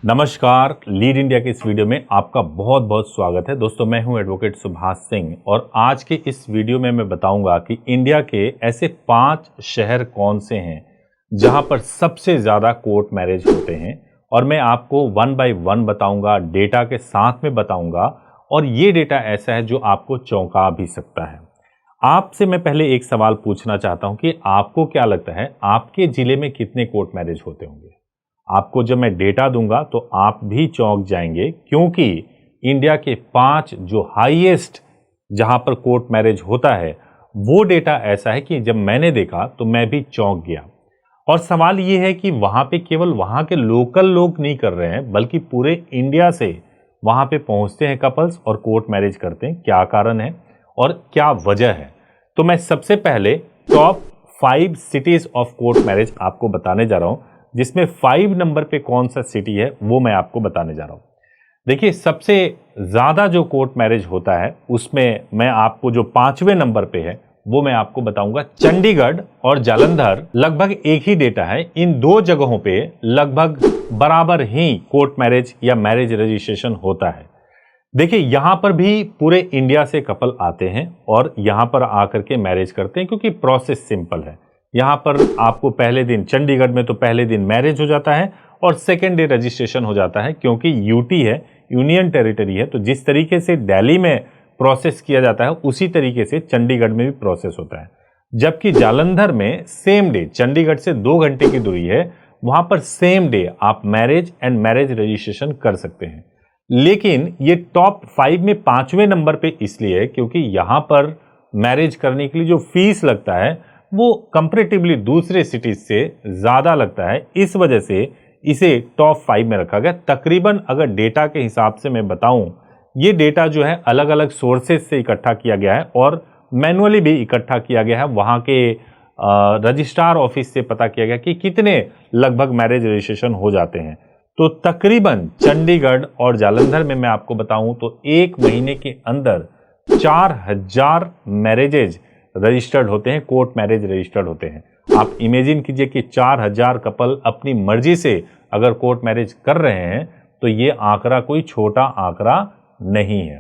नमस्कार, lead India के इस वीडियो में आपका बहुत बहुत स्वागत है। दोस्तों, मैं हूं एडवोकेट सुभाष सिंह और आज के इस वीडियो में मैं बताऊंगा कि इंडिया के ऐसे 5 शहर कौन से हैं जहां पर सबसे ज़्यादा कोर्ट मैरिज होते हैं और मैं आपको वन बाय वन बताऊंगा, डेटा के साथ में बताऊंगा और ये डेटा ऐसा है जो आपको चौंका भी सकता है। आपसे मैं पहले एक सवाल पूछना चाहता हूं कि आपको क्या लगता है, आपके ज़िले में कितने कोर्ट मैरिज होते होंगे? आपको जब मैं डेटा दूंगा तो आप भी चौंक जाएंगे, क्योंकि इंडिया के 5 जो हाईएस्ट जहां पर कोर्ट मैरिज होता है वो डेटा ऐसा है कि जब मैंने देखा तो मैं भी चौंक गया। और सवाल ये है कि वहां पे केवल वहां के लोकल लोग नहीं कर रहे हैं, बल्कि पूरे इंडिया से वहां पे पहुंचते हैं कपल्स और कोर्ट मैरिज करते हैं। क्या कारण है और क्या वजह है? तो मैं सबसे पहले top 5 cities of court marriage आपको बताने जा रहा हूं, जिसमें 5 नंबर पे कौन सा सिटी है वो मैं आपको बताने जा रहा हूं। देखिए, सबसे ज्यादा जो कोर्ट मैरिज होता है उसमें मैं आपको जो 5वें नंबर पे है वो मैं आपको बताऊंगा। चंडीगढ़ और जालंधर लगभग एक ही डेटा है, इन दो जगहों पे लगभग बराबर ही कोर्ट मैरिज या मैरिज रजिस्ट्रेशन होता है। देखिए, यहां पर भी पूरे इंडिया से कपल आते हैं और यहां पर आकर के मैरिज करते हैं, क्योंकि प्रोसेस सिंपल है। यहां पर आपको पहले दिन, चंडीगढ़ में तो पहले दिन मैरिज हो जाता है और सेकेंड डे रजिस्ट्रेशन हो जाता है, क्योंकि यूटी है, यूनियन टेरिटरी है। तो जिस तरीके से दिल्ली में प्रोसेस किया जाता है उसी तरीके से चंडीगढ़ में भी प्रोसेस होता है। जबकि जालंधर में सेम डे, चंडीगढ़ से 2 घंटे की दूरी है, वहां पर सेम डे आप मैरिज एंड मैरिज रजिस्ट्रेशन कर सकते हैं। लेकिन ये टॉप 5 में 5वें नंबर पे इसलिए है क्योंकि यहां पर मैरिज करने के लिए जो फीस लगता है वो कंपैरेटिवली दूसरे सिटीज से ज्यादा लगता है। इस वजह से इसे टॉप 5 में रखा गया। तकरीबन अगर डेटा के हिसाब से मैं बताऊं, ये डेटा जो है अलग अलग सोर्सेज से इकट्ठा किया गया है और मैनुअली भी इकट्ठा किया गया है। वहां के रजिस्ट्रार ऑफिस से पता किया गया कि कितने लगभग मैरिज रजिस्ट्रेशन हो जाते हैं। तो तकरीबन चंडीगढ़ और जालंधर में मैं आपको बताऊं तो 1 महीने के अंदर 4000 मैरिजेज रजिस्टर्ड होते हैं, कोर्ट मैरिज रजिस्टर्ड होते हैं। आप इमेजिन कीजिए कि 4000 कपल अपनी मर्जी से अगर कोर्ट मैरिज कर रहे हैं तो ये आंकड़ा कोई छोटा आंकड़ा नहीं है।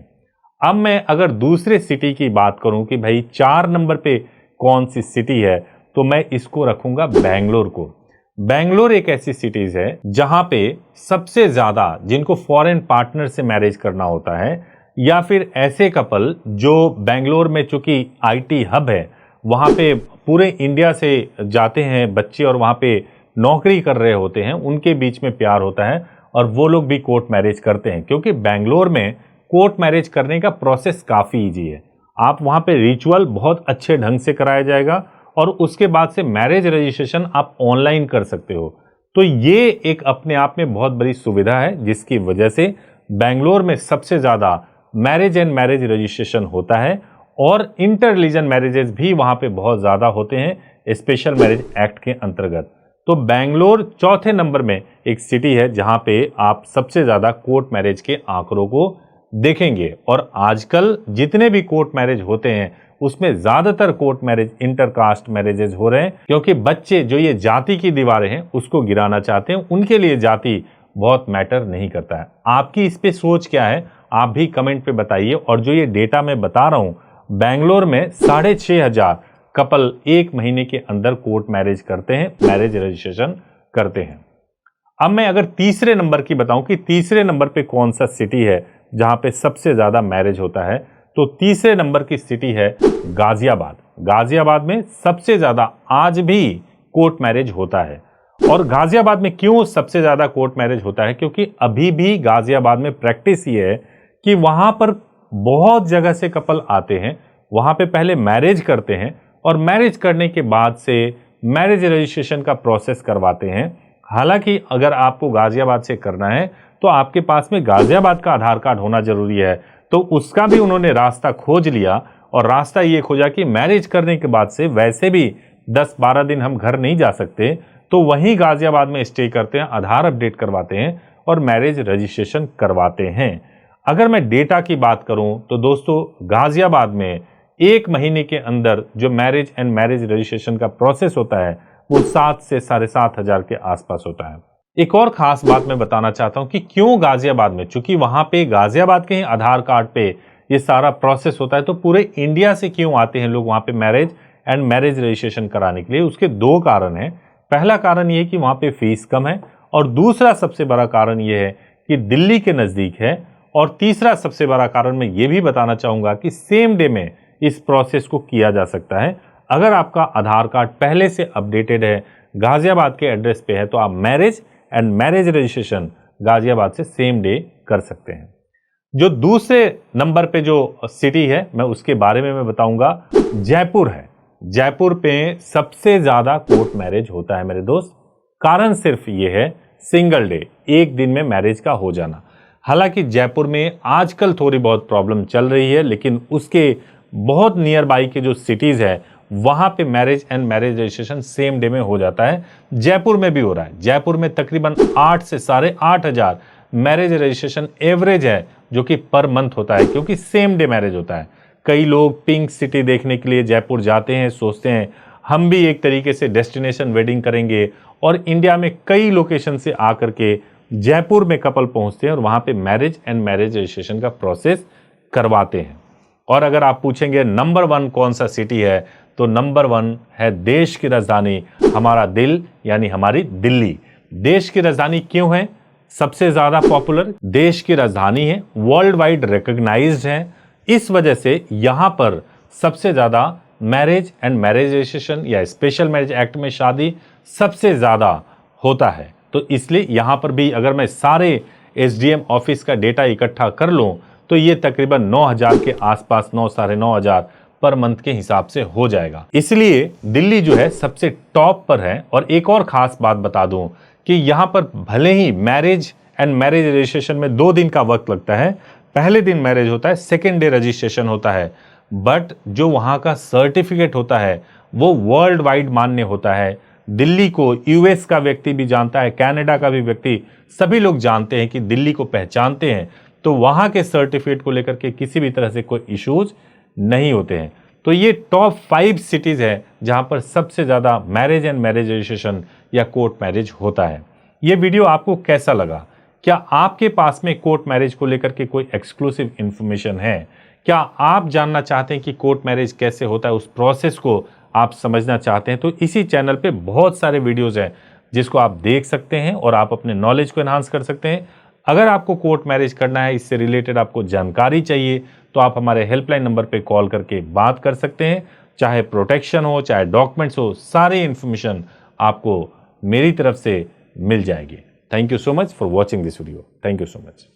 अब मैं अगर दूसरे सिटी की बात करूं कि भाई 4 नंबर पे कौन सी सिटी है, तो मैं इसको रखूंगा बेंगलोर को। बेंगलोर एक ऐसी सिटीज है जहां पे सबसे ज्यादा जिनको फॉरेन पार्टनर से मैरिज करना होता है, या फिर ऐसे कपल जो बेंगलोर में, चूंकि आईटी हब है, वहां पे पूरे इंडिया से जाते हैं बच्चे और वहां पे नौकरी कर रहे होते हैं, उनके बीच में प्यार होता है और वो लोग भी कोर्ट मैरिज करते हैं। क्योंकि बेंगलोर में कोर्ट मैरिज करने का प्रोसेस काफी इजी है। आप वहां पे रिचुअल बहुत अच्छे ढंग से कराया जाएगा और उसके बाद से मैरिज रजिस्ट्रेशन आप ऑनलाइन कर सकते हो। तो ये एक अपने आप में बहुत बड़ी सुविधा है, जिसकी वजह से बेंगलोर में सबसे ज्यादा मैरिज एंड मैरिज रजिस्ट्रेशन होता है और इंटर रिलीजन मैरिजेस भी वहां पे बहुत ज्यादा होते हैं स्पेशल मैरिज एक्ट के अंतर्गत। तो बेंगलोर चौथे नंबर में एक सिटी है जहां पे आप सबसे ज्यादा कोर्ट मैरिज के आंकड़ों को देखेंगे। और आजकल जितने भी कोर्ट मैरिज होते हैं उसमें ज्यादातर कोर्ट मैरिज इंटरकास्ट मैरिजेस हो रहे हैं, क्योंकि बच्चे जो ये जाति की दीवारें हैं उसको गिराना चाहते हैं। उनके लिए जाति बहुत मैटर नहीं करता है। आपकी इस पे सोच क्या है, आप भी कमेंट पे बताइए। और जो ये डेटा मैं बता रहा हूं, बेंगलोर में 6500 कपल 1 महीने के अंदर कोर्ट मैरिज करते हैं, मैरिज रजिस्ट्रेशन करते हैं। अब मैं अगर तीसरे नंबर की बताऊं कि तीसरे नंबर पे कौन सा सिटी है जहां पे सबसे ज्यादा मैरिज होता है, तो तीसरे नंबर की सिटी है गाजियाबाद। गाजियाबाद में सबसे ज्यादा आज भी कोर्ट मैरिज होता है। और गाजियाबाद में क्यों सबसे ज्यादा कोर्ट मैरिज होता है? क्योंकि अभी भी गाजियाबाद में प्रैक्टिस ये है कि वहां पर बहुत जगह से कपल आते हैं, वहां पे पहले मैरिज करते हैं और मैरिज करने के बाद से मैरिज रजिस्ट्रेशन का प्रोसेस करवाते हैं। हालांकि अगर आपको गाजियाबाद से करना है तो आपके पास में गाजियाबाद का आधार कार्ड होना जरूरी है। तो उसका भी उन्होंने रास्ता खोज लिया और रास्ता ये खोजा कि मैरिज करने के बाद से वैसे भी 10-12 दिन हम घर नहीं जा सकते, तो वहीं गाजियाबाद में स्टे करते हैं, आधार अपडेट करवाते हैं और मैरिज रजिस्ट्रेशन करवाते हैं। अगर मैं डेटा की बात करूं तो दोस्तों, गाजियाबाद में 1 महीने के अंदर जो मैरिज एंड मैरिज रजिस्ट्रेशन का प्रोसेस होता है वो 7 से 7,500 के आसपास होता है। एक और खास बात मैं बताना चाहता हूं कि क्यों गाजियाबाद में, चूंकि वहां पे गाजियाबाद के ही आधार कार्ड पे ये सारा प्रोसेस होता है, तो पूरे इंडिया से क्यों आते हैं लोग वहां पे मैरिज एंड मैरिज रजिस्ट्रेशन कराने के लिए। उसके दो कारण हैं। पहला कारण ये है कि वहां पे फीस कम है, और दूसरा सबसे बड़ा कारण ये है कि दिल्ली के नजदीक है, और तीसरा सबसे बड़ा कारण मैं ये भी बताना चाहूंगा कि सेम डे में इस प्रोसेस को किया जा सकता है। अगर आपका आधार कार्ड पहले से अपडेटेड है, गाजियाबाद के एड्रेस पे है, तो आप marriage and marriage registration Ghaziabad से सेम डे कर सकते हैं। जो दूसरे नंबर पे जो सिटी है मैं उसके बारे में मैं बताऊंगा, जयपुर है। जयपुर पे सबसे ज्यादा कोर्ट मैरिज होता है मेरे दोस्त। कारण सिर्फ ये है सिंगल डे, एक दिन में मैरिज का हो जाना। हालांकि जयपुर में आजकल थोड़ी बहुत प्रॉब्लम चल रही है, लेकिन उसके बहुत नियर बाई के जो सिटीज है वहां पे marriage and marriage registration same day में हो जाता है। जयपुर में भी हो रहा है। जयपुर में तकरीबन 8 से 8,500 मैरिज रजिस्ट्रेशन एवरेज है, जो कि पर मंथ होता है, क्योंकि सेम डे मैरिज होता है। कई लोग पिंक सिटी देखने के लिए जयपुर जाते हैं, सोचते हैं हम भी एक तरीके से डेस्टिनेशन वेडिंग करेंगे, और इंडिया में कई लोकेशन से आकर के जयपुर में कपल पहुंचते हैं और वहां पे मैरिज एंड मैरिज रजिस्ट्रेशन का प्रोसेस करवाते हैं। और अगर आप पूछेंगे नंबर 1 कौन सा सिटी है, तो नंबर 1 है देश की राजधानी, हमारा दिल, यानी हमारी दिल्ली। देश की राजधानी क्यों है सबसे ज्यादा पॉपुलर? देश की राजधानी है, वर्ल्ड वाइड रिकॉग्नाइज्ड है, इस वजह से यहां पर सबसे ज्यादा मैरिज एंड मैरिज रजिस्ट्रेशन या स्पेशल मैरिज एक्ट में शादी सबसे ज्यादा होता है। तो इसलिए यहां पर भी अगर मैं सारे एसडीएम ऑफिस का डेटा इकट्ठा कर लूं तो ये तकरीबन 9,000 के आसपास, 9 साढ़े 9,000 पर मंथ के हिसाब से हो जाएगा। इसलिए दिल्ली जो है सबसे टॉप पर है। और एक और खास बात बता दूं कि यहां पर भले ही मैरिज एंड मैरिज रजिस्ट्रेशन में 2 दिन का वक्त लगता है, पहले दिन मैरिज होता है, सेकेंड डे रजिस्ट्रेशन होता है, बट जो वहां का सर्टिफिकेट होता है वो वर्ल्ड वाइड मान्य होता है। दिल्ली को यूएस का व्यक्ति भी जानता है, कनाडा का भी व्यक्ति, सभी लोग जानते हैं कि दिल्ली को पहचानते हैं। तो वहां के सर्टिफिकेट को लेकर के किसी भी तरह से कोई इश्यूज नहीं होते हैं। तो ये टॉप 5 सिटीज है जहां पर सबसे ज्यादा मैरिज एंड मैरिज रजिस्ट्रेशन या कोर्ट मैरिज होता है। ये वीडियो आपको कैसा लगा? क्या आपके पास में कोर्ट मैरिज को लेकर के कोई एक्सक्लूसिव इंफॉर्मेशन है? क्या आप जानना चाहते हैं कि कोर्ट मैरिज कैसे होता है, उस प्रोसेस को आप समझना चाहते हैं? तो इसी चैनल पे बहुत सारे वीडियोस हैं जिसको आप देख सकते हैं और आप अपने नॉलेज को एनहांस कर सकते हैं। अगर आपको कोर्ट मैरिज करना है, इससे रिलेटेड आपको जानकारी चाहिए, तो आप हमारे हेल्पलाइन नंबर पे कॉल करके बात कर सकते हैं। चाहे प्रोटेक्शन हो, चाहे डॉक्यूमेंट्स हो, सारी इंफॉर्मेशन आपको मेरी तरफ से मिल जाएगी। Thank you so much for watching this video. Thank you so much.